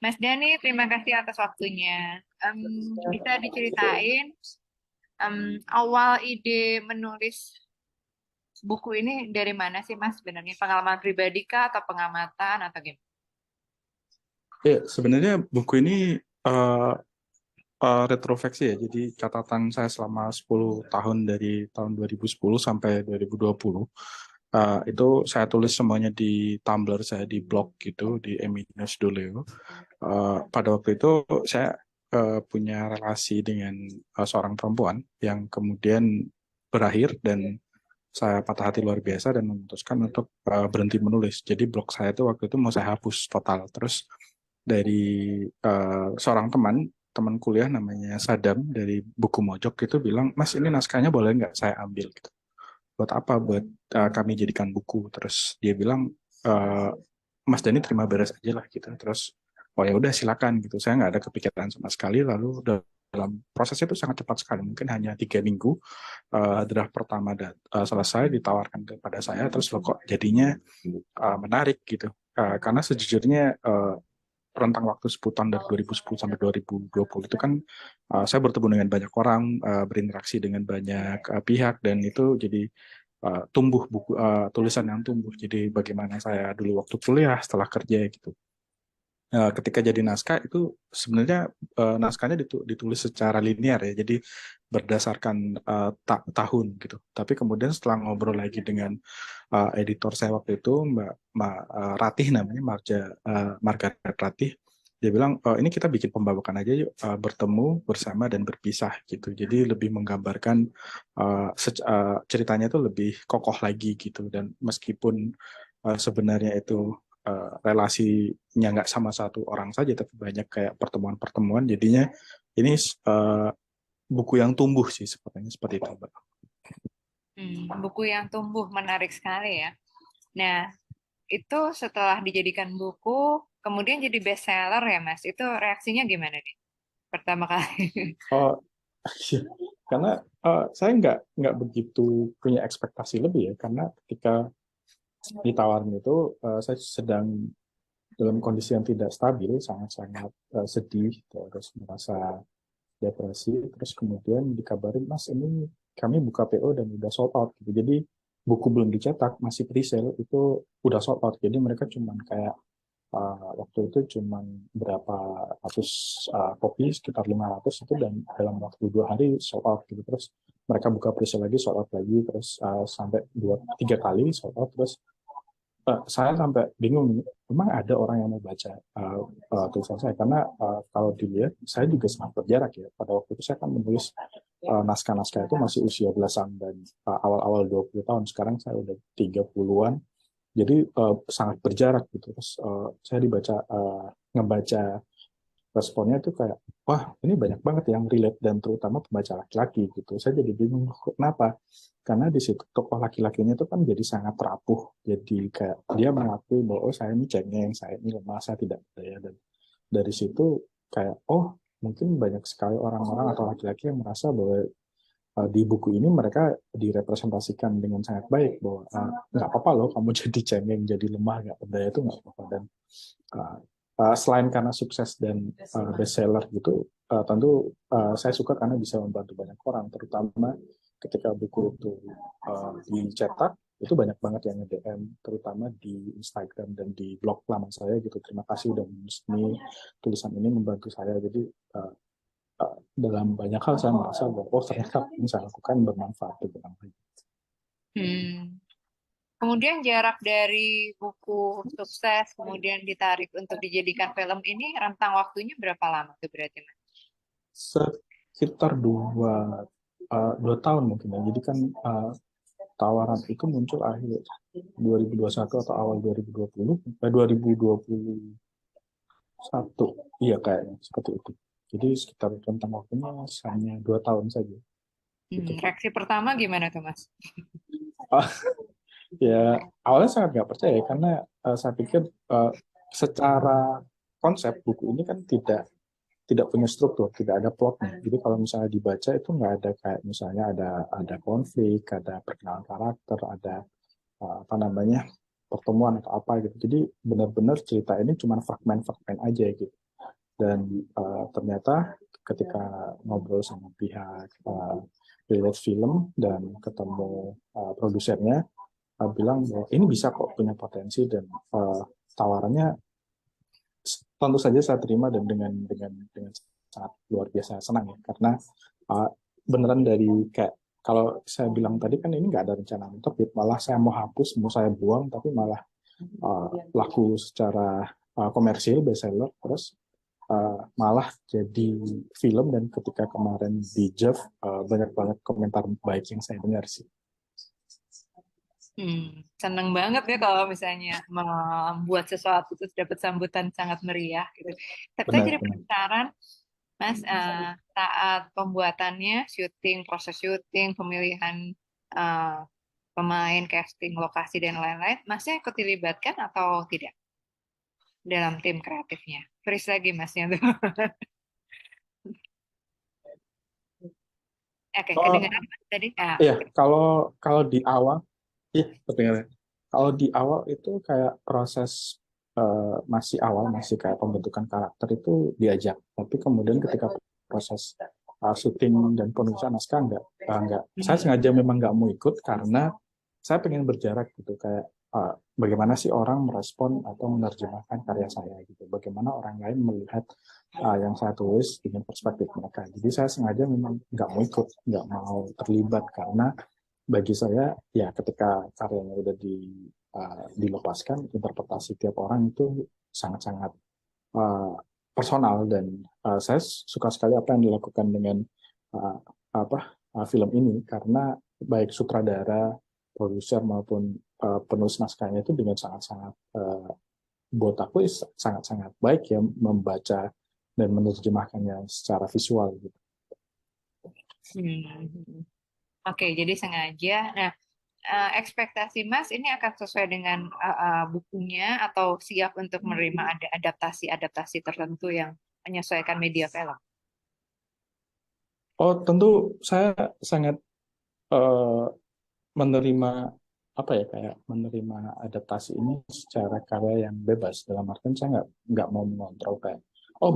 Mas Dani, terima kasih atas waktunya. Bisa diceritain awal ide menulis buku ini dari mana sih Mas sebenarnya? Pengalaman pribadi kah atau pengamatan atau gimana? Ya, sebenarnya buku ini uh, retrospeksi ya. Jadi catatan saya selama 10 tahun dari tahun 2010 sampai 2020. Itu saya tulis semuanya di Tumblr saya, di blog gitu, di Eminius Doleo. Pada waktu itu saya punya relasi dengan seorang perempuan yang kemudian berakhir dan saya patah hati luar biasa dan memutuskan untuk berhenti menulis. Jadi blog saya itu waktu itu mau saya hapus total. Terus dari seorang teman kuliah namanya Sadam dari Buku Mojok itu bilang, Mas ini naskahnya boleh nggak saya ambil gitu. Buat apa? Buat kami jadikan buku. Terus dia bilang, "Eh, Mas Dani terima beres aja lah gitu. Terus oh ya udah silakan gitu. Saya nggak ada kepikiran sama sekali. Lalu dalam prosesnya itu sangat cepat sekali. Mungkin hanya 3 minggu draft pertama selesai ditawarkan kepada saya. Terus lo kok jadinya menarik gitu. Karena sejujurnya rentang waktu sebutan dari 2010 sampai 2020 itu kan saya bertemu dengan banyak orang, berinteraksi dengan banyak pihak dan itu jadi tumbuh buku tulisan yang tumbuh. Jadi bagaimana saya dulu waktu kuliah setelah kerja gitu. Ketika jadi naskah itu sebenarnya naskahnya ditulis secara linear ya, jadi berdasarkan tahun gitu. Tapi kemudian setelah ngobrol lagi dengan editor saya waktu itu, Mbak Ratih namanya, Margaret Ratih, dia bilang ini kita bikin pembawakan aja yuk, bertemu bersama dan berpisah gitu. Jadi lebih menggambarkan ceritanya itu lebih kokoh lagi gitu. Dan meskipun sebenarnya itu relasinya nggak sama satu orang saja, tapi banyak kayak pertemuan-pertemuan. Jadinya ini buku yang tumbuh sih sepertinya seperti itu, Mbak. Buku yang tumbuh menarik sekali ya. Nah, itu setelah dijadikan buku, kemudian jadi bestseller ya Mas. Itu reaksinya gimana nih pertama kali? Oh, iya. Karena saya nggak begitu punya ekspektasi lebih ya, karena ketika ditawarin itu saya sedang dalam kondisi yang tidak stabil, sangat-sangat sedih, terus merasa depresi, terus kemudian dikabarin, Mas ini kami buka PO dan udah sold out gitu. Jadi buku belum dicetak, masih pre-sale, itu udah sold out. Jadi mereka cuman kayak waktu itu cuman berapa ratus kopi, sekitar 500 itu, dan dalam waktu 2 hari sold out gitu. Terus mereka buka pre-sale lagi, sold out lagi, terus sampai 2 3 kali sold out. Terus saya sampai bingung, memang ada orang yang mau baca tulisan saya, karena kalau dilihat saya juga sangat berjarak ya. Pada waktu itu saya kan menulis naskah-naskah itu masih usia belasan dan awal-awal 20 tahun. Sekarang saya udah 30-an, jadi sangat berjarak gitu. Terus saya ngebaca responnya itu kayak, wah ini banyak banget yang relate, dan terutama pembaca laki-laki gitu. Saya jadi bingung, kenapa? Karena di situ tokoh laki-lakinya itu kan jadi sangat rapuh, jadi kayak dia mengakui bahwa oh saya ini cengeng, saya ini lemah, saya tidak berdaya. Dan dari situ kayak, oh mungkin banyak sekali orang-orang atau laki-laki yang merasa bahwa di buku ini mereka direpresentasikan dengan sangat baik, bahwa nggak apa-apa loh kamu jadi cengeng, jadi lemah, nggak berdaya, itu nggak apa-apa. Dan uh, selain karena sukses dan bestseller gitu, tentu saya suka karena bisa membantu banyak orang, terutama ketika buku itu dicetak, itu banyak banget yang nge-DM, terutama di Instagram dan di blog lama saya gitu. Terima kasih udah menulis ini, tulisan ini membantu saya. Jadi dalam banyak hal saya merasa bahwa oh ternyata yang saya lakukan bermanfaat bagi orang lain. Hmm. Kemudian jarak dari buku sukses kemudian ditarik untuk dijadikan film ini rentang waktunya berapa lama tuh berarti Mas? Sekitar 2 tahun mungkin ya. Jadi kan tawaran itu muncul akhir 2021 atau awal 2020, 2021, iya kayaknya seperti itu. Jadi sekitar tentang waktunya hanya 2 tahun saja gitu. Reaksi pertama gimana tuh Mas? Ah, ya awalnya sangat nggak percaya karena saya pikir secara konsep buku ini kan tidak punya struktur, tidak ada plotnya. Jadi kalau misalnya dibaca itu nggak ada kayak misalnya ada konflik, ada perkenalan karakter, ada apa namanya pertemuan atau apa gitu. Jadi benar-benar cerita ini cuma fragmen-fragmen aja gitu. Dan ternyata ketika ngobrol sama pihak Relate Film dan ketemu produsernya, bilang bahwa ini bisa kok, punya potensi, dan tawarannya tentu saja saya terima, dan dengan sangat luar biasa senang ya, karena uh, beneran dari kayak, kalau saya bilang tadi kan ini nggak ada rencana terbit, malah saya mau hapus, mau saya buang, tapi malah laku secara komersil, bestseller, terus malah jadi film. Dan ketika kemarin di Jeff, banyak banget komentar baik yang saya dengar sih. Seneng banget ya kalau misalnya membuat sesuatu terus dapat sambutan sangat meriah gitu. Tapi saya jadi Benar-benar. penasaran, Mas, saat pembuatannya, proses syuting, pemilihan eh, pemain, casting, lokasi dan lain-lain, Masnya ikut dilibatkan atau tidak dalam tim kreatifnya? Freeze lagi Masnya tuh. Oke, Oh kedengaran Mas tadi? Ah, iya, kalau kalau di awal, iya kedengaran. Kalau di awal itu kayak proses masih awal, masih kayak pembentukan karakter itu diajak. Tapi kemudian ketika proses syuting dan penulisan naskah enggak. Saya hmm, sengaja memang nggak mau ikut karena saya pengen berjarak gitu, kayak bagaimana sih orang merespon atau menerjemahkan karya saya gitu. Bagaimana orang lain melihat yang saya tulis dengan perspektif mereka. Jadi saya sengaja memang nggak mau ikut, nggak mau terlibat, karena bagi saya ya ketika karyanya udah dilepaskan, interpretasi tiap orang itu sangat-sangat uh, personal. Dan saya suka sekali apa yang dilakukan dengan uh, film ini, karena baik sutradara, produser maupun penulis naskahnya itu dengan sangat-sangat buat aku sangat-sangat baik ya, membaca dan menerjemahkannya secara visual gitu. hmm. Oke, jadi sengaja. Nah, ekspektasi Mas ini akan sesuai dengan bukunya atau siap untuk menerima ada adaptasi-adaptasi tertentu yang menyesuaikan media film? Oh, tentu saya sangat uh, menerima, apa ya, kayak menerima adaptasi ini secara karya yang bebas, dalam artian saya nggak mau mengontrol kayak, oh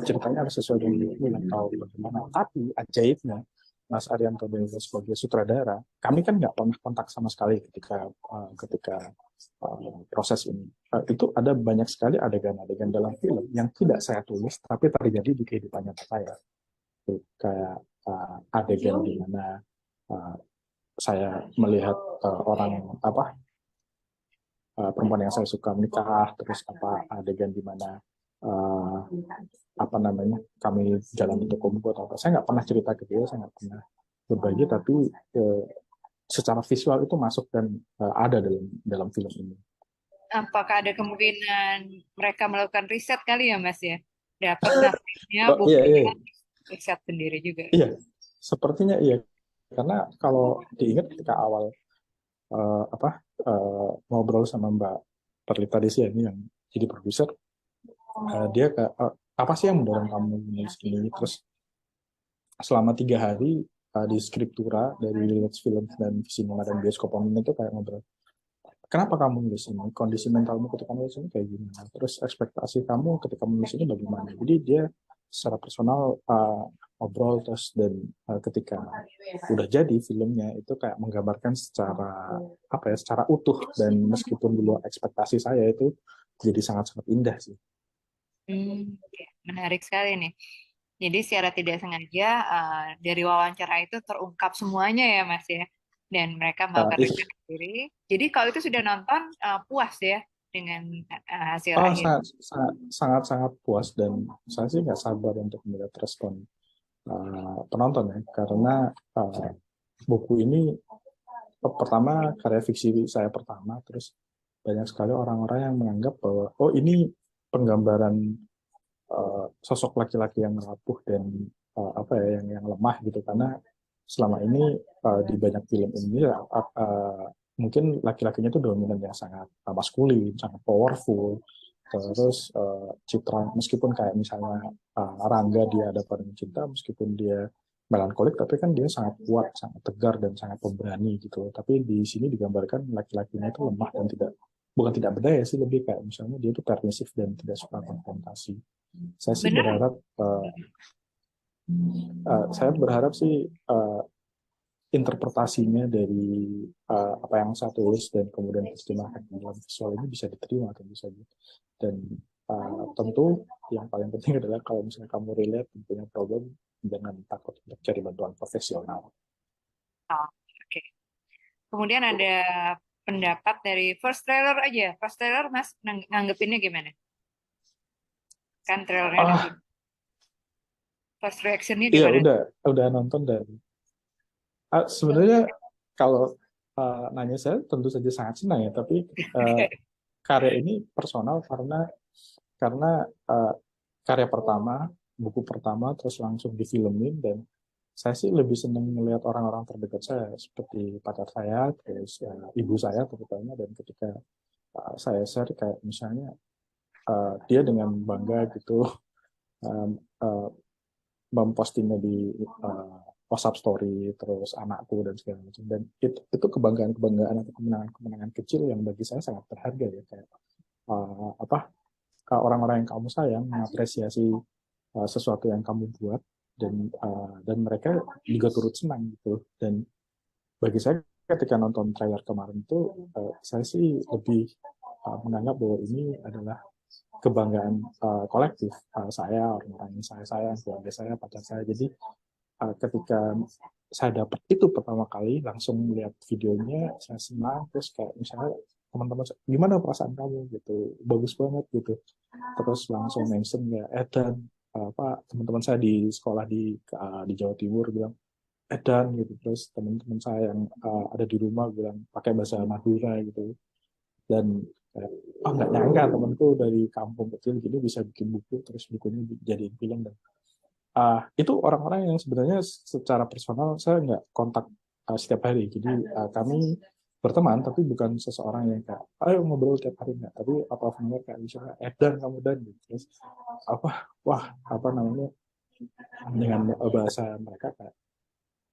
ceritanya harus sesuai dengan buku atau bagaimana. Tapi ajaibnya Mas Arianto Dewa sebagai sutradara, kami kan nggak pernah kontak sama sekali ketika proses ini. Itu ada banyak sekali adegan-adegan dalam film yang tidak saya tulis tapi terjadi di kehidupan nyata saya. Kayak adegan di mana uh, saya melihat orang perempuan yang saya suka menikah, terus adegan di mana uh, kami jalan di toko buku atau apa. Saya nggak pernah cerita ke dia, saya nggak pernah berbagi, tapi secara visual itu masuk dan ada dalam dalam film ini. Apakah ada kemungkinan mereka melakukan riset kali ya, Mas ya? Dapat naskahnya, Oh iya iya bukunya, riset sendiri juga. iya, sepertinya iya, karena kalau diingat ketika awal apa ngobrol sama Mbak Perlita Desi ini yang jadi produser, dia kayak apa sih yang mendorong kamu menulis ini, terus selama 3 hari di skriptura dari Village Film dan Cinema dan Bioskop Online itu kayak ngobrol, kenapa kamu nulis ini, kondisi mentalmu ketika nulis ini kayak gimana, terus ekspektasi kamu ketika menulis ini bagaimana. Jadi dia secara personal ngobrol terus, dan ketika udah jadi filmnya itu kayak menggambarkan secara secara utuh, dan meskipun di luar ekspektasi saya, itu jadi sangat-sangat indah sih. Oke. Menarik sekali nih. Jadi secara tidak sengaja dari wawancara itu terungkap semuanya ya, Mas ya. Dan mereka melakukan Iya. riset sendiri. Jadi kalau itu sudah nonton, puas ya dengan hasil Oh, akhir. sangat puas, dan saya sih nggak sabar untuk melihat respon penonton ya, karena uh, buku ini pertama karya fiksi saya pertama, terus banyak sekali orang-orang yang menganggap bahwa oh ini penggambaran sosok laki-laki yang rapuh dan yang lemah gitu, karena selama ini di banyak film ini mungkin laki-lakinya itu dominan yang sangat maskulin, sangat powerful. Terus citra, meskipun kayak misalnya Rangga dia ada pada cinta, meskipun dia melankolik, tapi kan dia sangat kuat, sangat tegar dan sangat pemberani gitu. Tapi di sini digambarkan laki-lakinya itu lemah dan bukan tidak berdaya sih, lebih kayak misalnya dia itu permisif dan tidak suka konfrontasi. Saya sih Bener. berharap, saya berharap sih interpretasinya dari apa yang saya tulis dan kemudian diterjemahkan dalam visual ini bisa diterima tentu saja. Dan tentu yang paling penting adalah kalau misalnya kamu relate dan punya problem, jangan takut untuk cari bantuan profesional. Oh, oke. Kemudian ada pendapat dari first trailer aja. First trailer Mas nanggepinnya gimana? Kan trailernya udah Ah, keluar. First reactionnya iya gimana? udah nonton dan sebenarnya kalau nanya saya tentu saja sangat senang ya, tapi uh, karya ini personal karena uh, karya pertama, buku pertama terus langsung difilmin dan saya sih lebih senang melihat orang-orang terdekat saya seperti pacar saya, terus ibu saya terutama dan ketika saya share kayak misalnya dia dengan bangga gitu um, uh, mempostingnya di WhatsApp story terus anakku dan segala macam dan itu kebanggaan-kebanggaan atau kemenangan-kemenangan kecil yang bagi saya sangat berharga ya kayak apa orang-orang yang kamu sayang mengapresiasi sesuatu yang kamu buat dan mereka juga turut senang gitu dan bagi saya ketika nonton trailer kemarin itu saya sih lebih menganggap bahwa ini adalah kebanggaan kolektif saya orang-orang yang saya sayang keluarga saya pacar saya jadi ketika saya dapat itu pertama kali langsung melihat videonya saya senang terus kayak misalnya teman-teman gimana perasaan kamu gitu bagus banget gitu terus langsung mention ya Edan apa teman-teman saya di sekolah di Jawa Timur bilang Edan gitu terus teman-teman saya yang ada di rumah bilang pakai bahasa Madura gitu dan nggak nyangka temanku dari kampung kecil gitu bisa bikin buku terus bukunya dijadiin film dan itu orang-orang yang sebenarnya secara personal saya nggak kontak setiap hari. Jadi kami berteman, tapi bukan seseorang yang kayak, ayo ngobrol tiap hari nggak. Tapi apa namanya kayak misalnya, dan kamu dan gitu. Terus wah apa namanya dengan bahasa mereka kayak,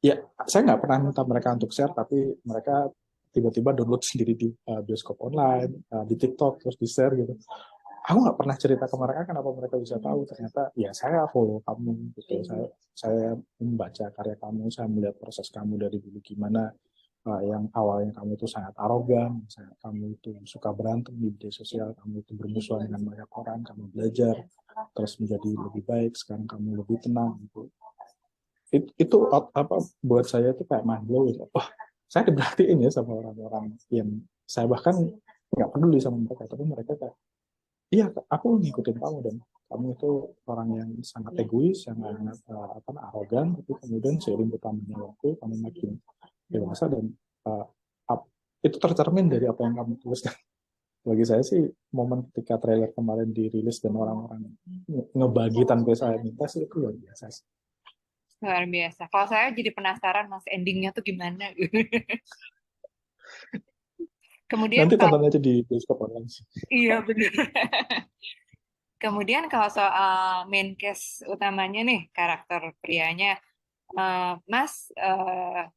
ya saya nggak pernah minta mereka untuk share, tapi mereka tiba-tiba download sendiri di bioskop online, di TikTok, terus di share gitu aku nggak pernah cerita ke mereka kenapa mereka bisa tahu ternyata ya saya follow kamu gitu saya membaca karya kamu saya melihat proses kamu dari dulu gimana yang awalnya kamu itu sangat arogan kamu itu suka berantem di media sosial kamu itu bermusuhan dengan banyak orang kamu belajar terus menjadi lebih baik sekarang kamu lebih tenang gitu itu apa buat saya itu kayak mind blowing wah saya diperhatiin ya sama orang-orang yang saya bahkan nggak peduli sama mereka tapi mereka kayak iya, aku ngikutin kamu dan kamu itu orang yang sangat egois, yang sangat apa arogan, tapi kemudian seiring bertambahnya waktu kamu makin dewasa dan uh, up, itu tercermin dari apa yang kamu tuliskan. Bagi saya sih momen ketika trailer kemarin dirilis dan orang-orang ngebagi tanpa saya minta sih itu luar biasa sih. Luar biasa. Kalau saya jadi penasaran Mas endingnya tuh gimana. Kemudian Nanti kalau tonton aja di bioskop online sih. iya bener. Kemudian kalau soal main cast utamanya nih karakter prianya, Mas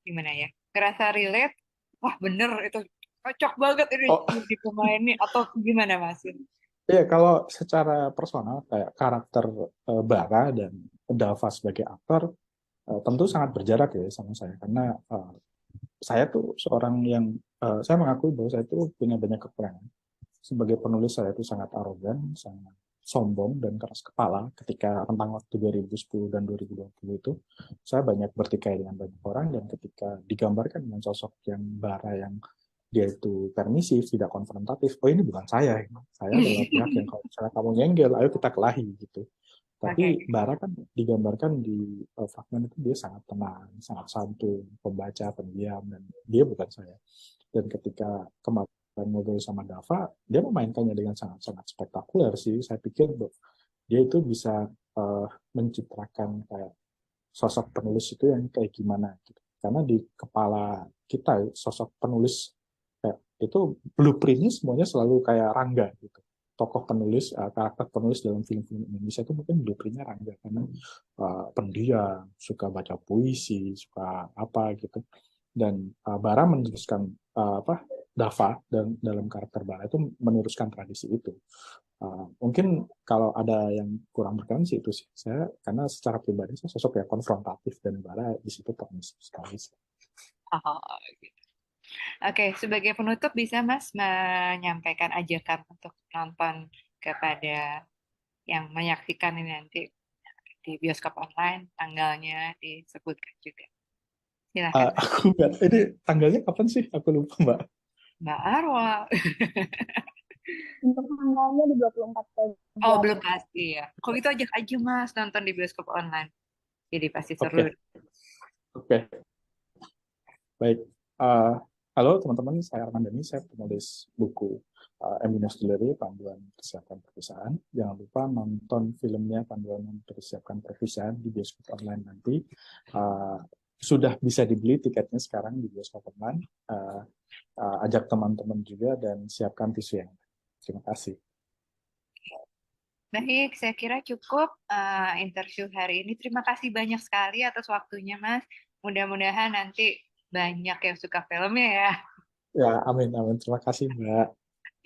gimana ya? Ngerasa relate? Wah bener itu cocok banget ini Oh, di pemain nih atau gimana Mas? iya kalau secara personal kayak karakter Bara dan Dava sebagai aktor tentu sangat berjarak ya sama saya karena saya tuh seorang yang saya mengakui bahwa saya itu punya banyak kekurangan. Sebagai penulis saya itu sangat arogan, sangat sombong dan keras kepala ketika tentang waktu 2010 dan 2020 itu saya banyak bertikai dengan banyak orang dan ketika digambarkan dengan sosok yang bara yang dia itu permisif, tidak konfrontatif. Oh ini bukan saya adalah pihak yang kalau misalnya kamu nyenggel, ayo kita kelahi gitu. Oke. Tapi Bara kan digambarkan di fragmen itu dia sangat tenang, sangat santun, pembaca, pendiam, dan dia bukan saya. Dan ketika kemarin ngobrol sama Dava, dia memainkannya dengan sangat-sangat spektakuler sih. Saya pikir dia itu bisa mencitrakan kayak sosok penulis itu yang kayak gimana gitu. Karena di kepala kita sosok penulis kayak itu blueprintnya semuanya selalu kayak Rangga gitu. Tokoh penulis, karakter penulis dalam film-film Indonesia itu mungkin blueprintnya Rangga karena pendiam, suka baca puisi, suka apa gitu. Dan Bara meneruskan apa Dava dan dalam karakter Bara itu meneruskan tradisi itu. Mungkin kalau ada yang kurang berkenan sih itu sih. Saya karena secara pribadi saya sosok yang konfrontatif dan Bara di situ permisif sekali sih. Oh, gitu. Oke, sebagai penutup bisa Mas menyampaikan ajakan untuk nonton kepada yang menyaksikan ini nanti di bioskop online, tanggalnya disebutkan juga. Silakan, Mas. Aku nggak, ini tanggalnya kapan sih? Aku lupa, Mbak. Mbak Arwa. Untuk tanggalnya di 24 Oh, Februari. belum pasti ya. Kalau itu ajak aja Mas nonton di bioskop online. Jadi pasti seru. Oke, oke, baik. Eh, Halo teman-teman, saya Arman Dhani, saya penulis buku Eminence Distillery, Panduan Persiapan Perpisahan. Jangan lupa nonton filmnya Panduan Persiapan Perpisahan di bioskop online nanti. Sudah bisa dibeli tiketnya sekarang di bioskop online. Ajak teman-teman juga dan siapkan tisu yang. Terima kasih. Baik, saya kira cukup interview hari ini. Terima kasih banyak sekali atas waktunya, Mas. Mudah-mudahan nanti banyak yang suka filmnya ya. Ya, amin, amin. Terima kasih, Mbak.